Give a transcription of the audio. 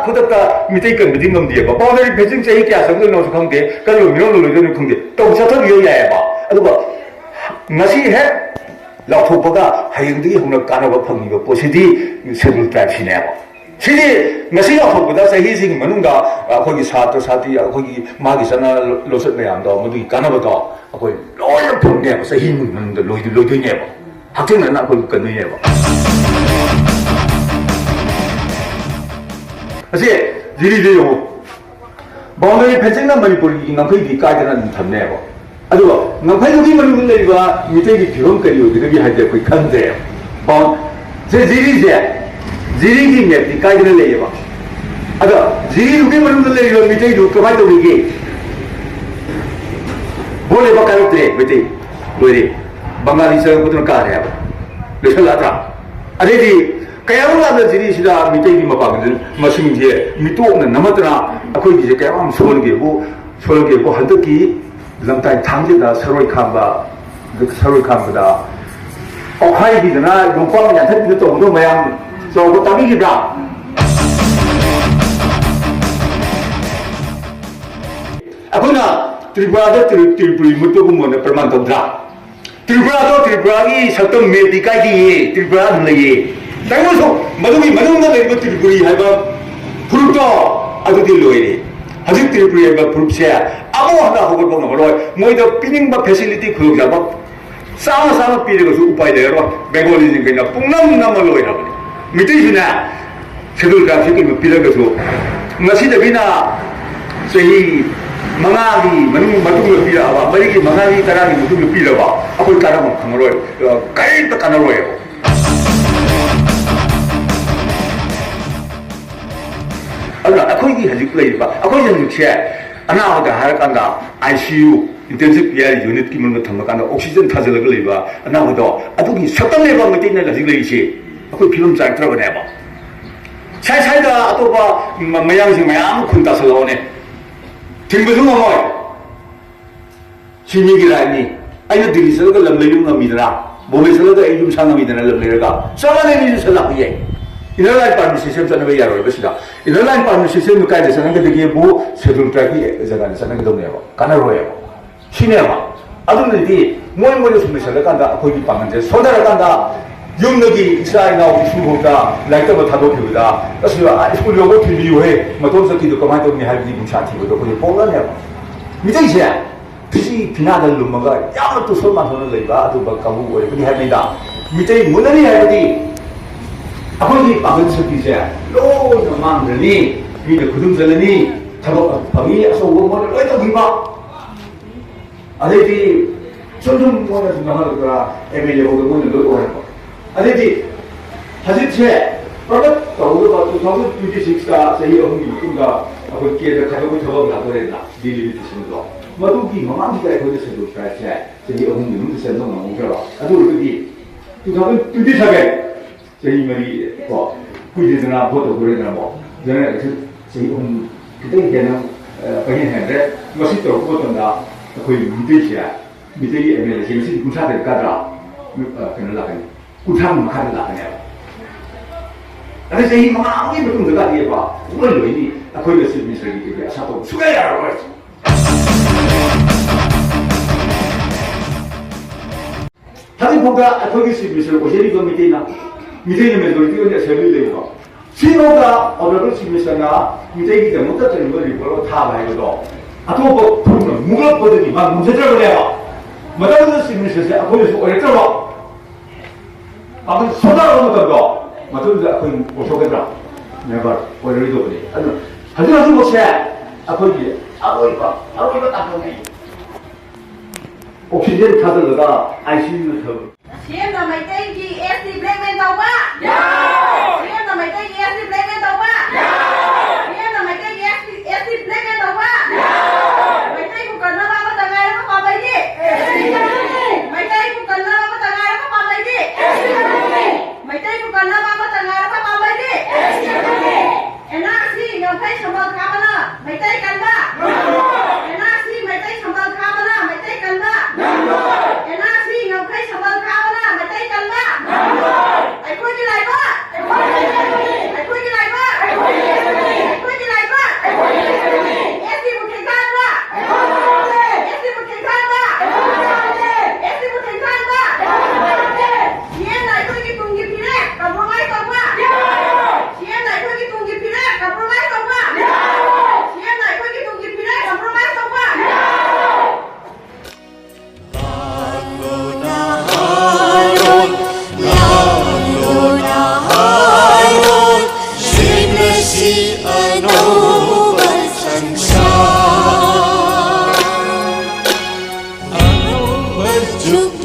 ꯈꯨꯗꯛꯇ ꯃꯤꯇꯩ ꯀꯟꯕꯗꯤ ꯉꯝꯗꯦꯕ ꯕꯥꯎꯟꯗꯔꯤ ꯐꯦꯟꯁꯤꯡ ꯆꯍꯤ ꯀꯌꯥ ꯆꯪꯗꯣꯏꯅꯣꯁꯨ ꯈꯪꯗꯦ ꯀꯔꯝꯕ ꯃꯤꯔꯣꯜ ꯂꯣꯏꯗꯣꯏꯅꯣ ꯈꯪꯗꯦ ꯇꯧ ꯆꯠꯊꯕꯤꯌꯣ ꯌꯥꯏꯑꯕ ꯑꯗꯨꯒ ꯉꯁꯤ ꯍꯦꯛ ꯂꯥꯎꯊꯣꯛꯄꯒ ꯍꯌꯦꯡꯗꯒꯤ ꯍꯧꯅ ꯀꯥꯟꯅꯕ ꯐꯪꯉꯤꯕ ꯄꯣꯠꯁꯤꯗꯤ ꯁꯦꯗꯨꯜ ꯇ꯭ꯔꯥꯏꯕꯁꯤꯅꯦꯕ ꯁꯤꯗꯤ ꯉꯁꯤ ꯂꯥꯎꯊꯣꯛꯄꯗ ꯆꯍꯤꯁꯤꯒꯤ ꯃꯅꯨꯡꯗ ꯑꯩꯈꯣꯏꯒꯤ ꯁꯥꯇ꯭ꯔ ꯁꯥꯇ꯭ꯔꯤ ꯑꯩꯈꯣꯏꯒꯤ ꯃꯥꯒꯤ ꯆꯠꯅ ꯂꯣꯟꯆꯠ ꯃꯌꯥꯝꯗꯣ ꯃꯗꯨꯒꯤ ꯀꯥꯟꯅꯕꯗꯣ ꯑꯩꯈꯣꯏ ꯂꯣꯏꯅ ꯐꯪꯅꯦꯕ ꯆꯍꯤ ꯃꯅꯨꯡꯗ ꯂꯣꯏꯗꯣꯏꯅꯦꯕ ꯍꯛꯊꯦꯡꯅꯅ ꯑꯩꯈꯣꯏ ꯀꯟꯗꯣꯏꯅꯦꯕ ꯑꯁꯤ ꯖꯤꯔꯤꯗ ꯌꯦꯡꯉꯨ ꯕꯥꯎꯟꯗꯔꯤ ꯐꯦꯟꯁꯤꯡꯅ ꯃꯅꯤꯄꯨꯔꯒꯤ ꯉꯝꯈꯩꯗꯤ ꯀꯥꯏꯗꯅ ꯑꯗꯨꯝ ꯊꯝꯅꯦꯕ ꯑꯗꯨꯒ ꯉꯝꯈꯩꯗꯨꯒꯤ ꯃꯅꯨꯡꯗ ꯂꯩꯔꯤꯕ ꯃꯤꯇꯩꯒꯤ ꯐꯤꯕꯝ ꯀꯔꯤ ꯑꯣꯏꯒꯗꯒꯦ ꯍꯥꯏꯕꯁꯦ ꯑꯩꯈꯣꯏ ꯈꯪꯗ꯭ꯔꯦꯕ ꯖꯤꯔꯤꯁꯦ ꯖꯤꯔꯤꯒꯤ ꯃꯦꯞꯇꯤ ꯀꯥꯏꯗꯅ ꯂꯩꯌꯦꯕ ꯑꯗꯣ ꯖꯤꯔꯤꯗꯨꯒꯤ ꯃꯅꯨꯡꯗ ꯂꯩꯔꯤꯕ ꯃꯤꯇꯩꯗꯨ ꯀꯃꯥꯏꯅ ꯇꯧꯔꯤꯒꯦ ꯕꯣꯠ ꯂꯦꯞꯄ ꯀꯥꯏꯔꯛꯇ꯭ꯔꯦ ꯃꯩꯇꯩ ꯂꯣꯏꯔꯦ ꯕꯪꯒꯥꯂꯤ ꯆꯪꯉꯛꯄꯗꯨꯅ ꯀꯥꯔꯦ ꯍꯥꯏꯕ ꯂꯣꯏꯁꯜꯂꯛꯑꯗ꯭ꯔꯥ ꯑꯗꯩꯗꯤ ꯀꯌꯥꯃꯨꯛ ꯌꯥꯝꯅ ꯖꯤꯔꯤꯁꯤꯗ ꯃꯤꯇꯩꯒꯤ ꯃꯄꯥꯡꯒꯜ ꯃꯁꯤꯡꯁꯦ ꯃꯤꯇꯣꯞꯅ ꯅꯝꯃꯗꯅ ꯑꯩꯈꯣꯏꯒꯤꯁꯦ ꯀꯌꯥꯝ ꯁꯣꯜꯒꯦꯕꯨ ꯍꯟꯗꯛꯀꯤ ꯂꯝꯇꯥꯏ ꯊꯥꯡꯖꯗ ꯁꯔꯣꯏ ꯈꯥꯝꯕꯗ ꯄꯥꯎꯈꯥꯏꯕꯤꯗꯅ ꯌꯣꯡꯄꯥꯛ ꯌꯥꯟꯊꯠꯄꯤꯗ ꯇꯧꯕꯗꯣ ꯃꯌꯥꯝ ꯆꯥꯎꯕ ꯇꯥꯕꯤꯈꯤꯕ꯭ꯔꯥ ꯑꯩꯈꯣꯏꯅ ꯇ꯭ꯔꯤꯄꯨꯔꯥꯗ ꯇ꯭ꯔꯤꯄꯨꯔꯤ ꯃꯨꯠꯄꯒꯨꯝꯕꯅ ꯄ꯭ꯔꯃꯥꯟ ꯇꯧꯗ꯭ꯔꯥ ꯇ꯭ꯔꯤꯄꯨꯔꯥꯗꯣ ꯇ꯭ꯔꯤꯄꯨꯔꯥꯒꯤ ꯁꯛꯇꯝ ꯃꯦꯞꯇꯤ ꯀꯥꯏꯗꯦꯌꯦ ꯇ꯭ꯔꯤꯄꯨꯔꯥ ꯑꯗꯨꯝ ꯂꯩꯌꯦ ꯇꯥꯏꯃꯣꯁꯨ ꯃꯗꯨꯒꯤ ꯃꯅꯨꯡꯗ ꯂꯩꯔꯤꯕ ꯇ꯭ꯔꯤꯄꯨꯔꯤ ꯍꯥꯏꯕ ꯐꯨꯔꯨꯞꯇꯣ ꯑꯗꯨꯗꯤ ꯂꯣꯏꯔꯦ ꯍꯧꯖꯤꯛ ꯇ꯭ꯔꯤꯄꯨꯔꯤ ꯍꯥꯏꯕ ꯐꯨꯔꯨꯞꯁꯦ ꯑꯃꯨꯛ ꯍꯟꯅ ꯍꯧꯒꯠꯄ ꯉꯝꯃꯔꯣꯏ ꯃꯣꯏꯗ ꯄꯤꯅꯤꯡꯕ ꯐꯦꯁꯤꯂꯤꯇꯤ ꯈꯨꯗꯣꯡꯆꯥꯕ ꯆꯥꯝꯃ ꯄꯤꯔꯒꯁꯨ ꯎꯄꯥꯏ ꯂꯩꯔꯔꯣꯏ ꯕꯦꯡꯒꯣꯂꯤꯁꯤꯡꯈꯩꯅ ꯄꯨꯡꯅꯝ ꯅꯝꯃ ꯂꯣꯏꯔꯕꯅꯤ ꯃꯤꯇꯩꯁꯤꯅ ꯁꯦꯗꯨꯜ ꯇ꯭ꯔꯥꯏꯕꯁꯤ ꯀꯩꯅꯣ ꯄꯤꯔꯒꯁꯨ ꯉꯁꯤꯗꯒꯤꯅ ꯆꯍꯤ 5ꯒꯤ ꯃꯇꯨꯡꯗ ꯄꯤꯔꯛꯑꯕ 4ꯒꯤ 5ꯒꯤ 10ꯒꯤ ꯃꯇꯨꯡꯗꯄꯤꯔꯕ ꯑꯩꯈꯣই ꯀꯥꯟꯅꯕ ꯈꯪꯉꯔꯣꯏ ꯀꯔꯤꯝꯇ ꯀꯥꯟꯅꯔꯣꯏꯕ ꯑꯗꯨꯅ ꯑꯩꯈꯣꯏꯒꯤ ꯍꯧꯖꯤꯛ ꯂꯩꯔꯤꯕ ꯑꯩꯈꯣꯏꯒꯤ ꯍꯧꯖꯤꯛꯁꯦ ꯑꯅꯥꯕꯗ ꯍꯥꯏꯔꯀꯥꯟꯗ ICU ꯏꯟꯇꯦꯟꯁꯤꯚ ꯀꯦꯌꯔ ꯌꯨꯅꯤꯠꯀꯤ ꯃꯅꯨꯡꯗ ꯊꯝꯃꯀꯥꯟꯗ ꯑꯣꯛꯁꯤꯖꯦꯟ ꯊꯥꯖꯤꯜꯂꯒ ꯂꯩꯕ ꯑꯅꯥꯕꯗꯣ ꯑꯗꯨꯒꯤ ꯁꯛꯇꯝꯅꯦꯕ ꯃꯩꯇꯩꯅ ꯍꯧꯖꯤꯛ ꯂꯩꯔꯤꯁꯦ ꯑꯩꯈꯣꯏ ꯐꯤꯕꯝ ꯆꯥꯔꯛꯇ꯭ꯔꯕꯅꯦꯕ ꯁꯥꯏꯗ ꯑꯇꯣꯞꯄ ꯃꯌꯥꯡꯁꯤꯡ ꯃꯌꯥꯝ ꯈꯨꯟ ꯇꯥꯁꯜꯂꯛꯑꯣꯅꯦ ꯊꯤꯡꯕꯁꯨ ꯉꯝꯃꯣꯏ ꯁꯤ ꯃꯤꯒꯤ ꯔꯥꯏꯠꯅꯤ ꯑꯩꯅ ꯗꯤꯜꯂꯤ ꯆꯠꯂꯒ ꯂꯝ ꯂꯩꯕ ꯉꯝꯃꯤꯗꯅ ꯕꯣꯝꯕꯦ ꯆꯠꯂꯒ ꯑꯩ ꯌꯨꯝ ꯁꯥ ꯉꯝꯃꯤꯗꯅ ꯂꯝ ꯂꯩꯔꯒ ꯆꯞ ꯃꯥꯟꯅꯩ ꯃꯤꯁꯨ ꯆꯠꯂꯛꯄ ꯌꯥꯏ ꯏꯅꯔ ꯂꯥꯏꯟ ꯄꯥꯔꯃꯤꯠ ꯁꯤꯁꯇꯦꯝ ꯆꯠꯅꯕ ꯌꯥꯔꯣꯏꯕ ꯁꯤꯗ ꯏꯅꯔ ꯂꯥꯏꯟ ꯄꯥꯔꯃꯤꯠ ꯁꯤꯁꯇꯦꯝꯗꯨ ꯀꯥꯏꯗ ꯆꯠꯅꯒꯗꯒꯦꯕꯨ ꯁꯦꯗꯨꯜ ꯇ꯭ꯔꯥꯏꯕꯀꯤ ꯖꯒꯥꯗ ꯆꯠꯅꯒꯗꯧꯅꯦꯕ ꯀꯥꯟꯅꯔꯣꯏꯕ 시내마 아동들이 모임모임을 준비하려간다 아코이기 방은제 소다라간다 영역이 이스라엘하고 이스라엘보다 라이터가 다도피보다 그래서 스쿨 요거 필요해 마돈서기도 그만 좀 할비 문차티고도 그게 뽕라네요 미정이시야 그시 비나들 lumma가 야마또 설만 하는 레이바 아두바 가고 왜 그리 합니다 미정이 문안이 할비 아코이기 방은서기제 로는 망들니 이제 그dum절니 작업 방이 소고 뭐를 어디다 기봐 아들이 점점 뭐가 중요하더라 MLA 오고 뭐는 넣고 할 거. 아들이 하지체 그러면 우리가 또 저도 26가 저희 어머니 누군가 거기에 가족을 적어도 나도랬다 미리 드시는 거. 뭐두기 뭐만지가 거기서도 그렇게 저희 어머니 누군가 너무 오더라. 아주 우리 저는 두디사게 저희 머리 뭐 구이드나 보도 그러나 뭐 전에 저희 어머니 그때 걔는 방해했는데 뭐시 또 보던다 거의 미대기 MLA 지금 군사들 가라 그는 나가니 군사는 막하는 나가네요. 그래서 이 마음이 무슨 데가 뒤에 봐. 오늘 너희 거기서 미스터리 그게 사도 수가야라고 했어. 다들 보다 거기서 미스터리 오셔리 그 미대는 메소리 뛰어내 설리를 거. 신호가 어느 것이 미스터나 미대기 때문에 어떤 거를 걸어 다 봐야거든. 아토버 프로는 무겁거든요. 막 문제점을 해요. 뭐라도 쓰는 것이 거기서 어렵더라. 아무튼 소다로 못한다. 맞던데 거기 오셔겠다. 내가 어려리도 그래. 하지만 뭐지? 거기 아버지가 딱 보네. 옥시젠 카드가 ICU 서. Siempre me tengo que simplemente agua. Ya. Siempre me tengo que simplemente agua. Ya. Siempre me tengo que simplemente agua. Ya. Me tengo que no vamos a tener que pagar allí. Me tengo que no vamos a tener que pagar allí. Me tengo que no vamos a tener que pagar allí. En así no hay sambal cámara. Me tengo que andar. En así me tengo sambal cámara. Me tengo que andar. En así no hay sambal cámara. Me tengo que andar. 쭉